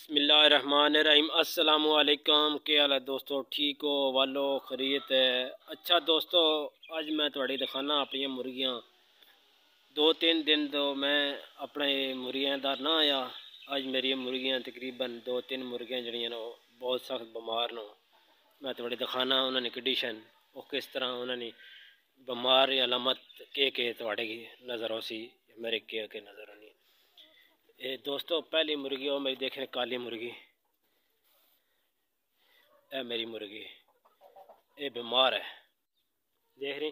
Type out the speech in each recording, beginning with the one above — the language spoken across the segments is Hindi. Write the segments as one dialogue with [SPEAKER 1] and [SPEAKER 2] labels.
[SPEAKER 1] बिस्मिल्लाहिर्रहमानिर्रहीम। अस्सलामु अलैकुम। क्या हाल है दोस्तों? ठीक हो? वालो खरीत है। अच्छा दोस्तों, आज मैं थोड़ी दिखाना अपनी मुर्गियाँ। 2-3 दिन तो मैं अपने मुर्गियाँ दा ना आया। आज मेरी मुर्गियाँ तकरीबन 2-3 मुर्गियाँ जड़ियाँ नो बहुत सख्त बीमार नो। मैं थोड़ी दिखाना उन्होंने कंडीशन और किस तरह उन्होंने बीमार अलामत के थोड़े की नज़र हो सी मेरे के नज़र आनी। ये दोस्तों पहली मुर्गी और मेरी देख रहे काली मुर्गी, है मेरी मुर्गी, ये बीमार है, देख रही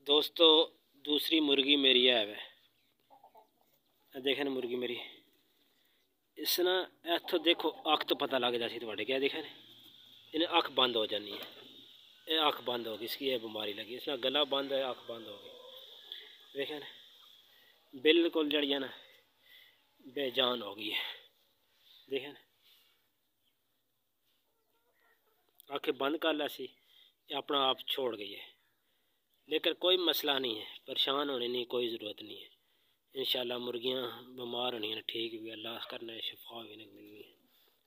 [SPEAKER 1] दोस्तों। दूसरी मुर्गी मेरी है वे, देखे ना मुर्गी मेरी, इस ना इतों देखो अख तो पता लग जाती थोड़े क्या देखे ने, इन्हें अख बंद हो जानी है, ये अख बंद होगी, इसकी ये बीमारी लगी, इसमें गला बंद है, अख बंद होगी, देखे ना बिल्कुल जड़िया ना बेजान हो गई है, देखे ना आँखें बंद कर ला सी, अपना आप छोड़ गई है। लेकिन कोई मसला नहीं है, परेशान होने की कोई ज़रूरत नहीं है। इंशाल्लाह मुर्गियाँ बीमार होनी है ठीक भी, अल्लाह करना है शिफा भी नहीं मिलनी है,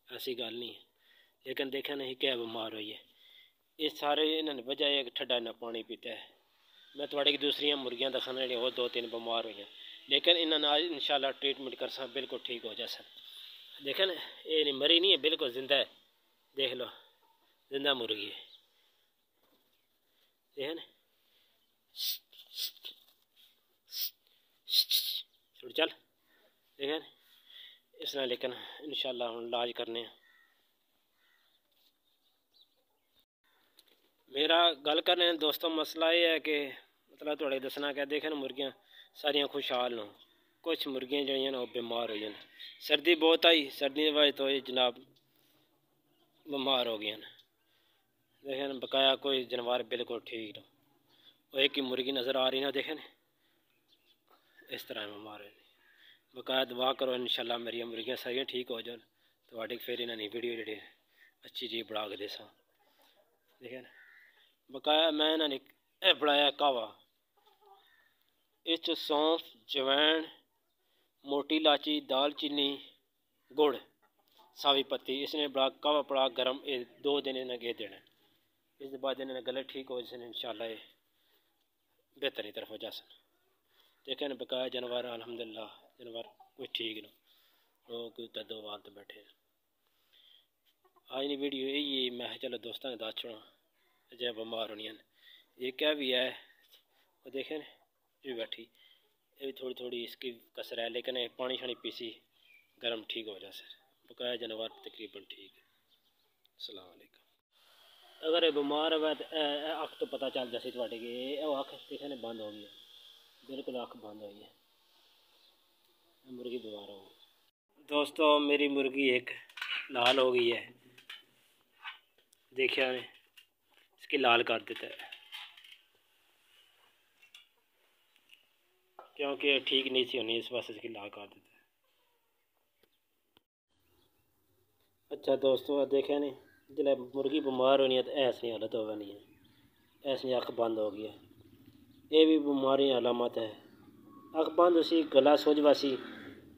[SPEAKER 1] ऐसी गल नहीं है। लेकिन देखा नहीं क्या बीमार हुई है, ये सारे इन्होंने वजह एक ठंडा ना पानी पीता है। मैं थोड़ी दूसरियाँ मुर्गियाँ दिखाने वाली वो 2-3 बीमार हुई हैं, लेकिन इन्होंने आज इंशाल्लाह ट्रीटमेंट कर सा बिल्कुल ठीक हो जाए। देखें ना ये नहीं मरी नहीं है, बिल्कुल जिंदा है, देख लो जिंदा मुर्गी है, देखें ना छुड़ चल, देखें इसने। लेकिन इंशाल्लाह हम इलाज करने मेरा गल करने दोस्तों मसला ये है कि मतलब थोड़े दसना क्या, देखें मुर्गियाँ सारियाँ खुशहाल न, कुछ मुर्गियाँ जड़ियाँ ना बीमार हो जाए। सर्दी बहुत आई, सर्दी की वजह तो ये जनाब बीमार हो गई। देखें बकाया कोई जानवर बिल्कुल ठीक न, वो एक ही मुर्गी नज़र आ रही ना, देखें इस तरह बीमार है। बकाया दुआ करो इंशाल्लाह मेरी मुर्गियाँ सारियाँ ठीक हो जान, तो फिर इन्होंने वीडियो जी अच्छी जी बना के देसा। देखें बकाया मैं इन्होंने बनाया कहवा, इस सौंफ जवैन मोटी इलाची दालचीनी गुड़ सावी पत्ती इसने बड़ा कहवा पड़ा गर्म, ये 2 दिन इन्हें गे देना, इस बाद इन्हें गले ठीक हो जाए इंशाल्लाह बेहतर की तरफ हो जा सन। देखें बकाया जानवर अल्हम्दुलिल्लाह जानवर कोई ठीक न, लोग कोई दो वाल तो बैठे। आज की वीडियो यही मैं चलो दोस्तों दस छोड़ा जै बीमार होनी ये क्या भी है, वो देखें ये बैठी, ये भी थोड़ी थोड़ी इसकी कसर है, लेकिन पानी शानी पीसी गर्म ठीक हो जाए सर। बकाया जानवर तकरीबन ठीक है। अस्सलाम वालेकुम। अगर ये बीमार है तो अख तो पता चल जाती थोड़े की, अख देखे बंद हो गई है, बिल्कुल अख बंद हो गई है, मुर्गी बीमार हो गई। दोस्तों मेरी मुर्गी एक लाल हो गई है, देखिए इसकी लाल कर देता है क्योंकि ठीक नहीं सी होनी, इस वास्ते इसकी लाल कर देता है। अच्छा दोस्तों देखे नहीं जिले मुर्गी बीमार होनी है तो ऐसी हालत हो नहीं है, ऐसी अख बंद हो गई है, ये भी बीमारी अलामत है। अख बंद उसी गला सूझ वासी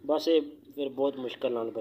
[SPEAKER 1] बस ये फिर बहुत मुश्किल नाल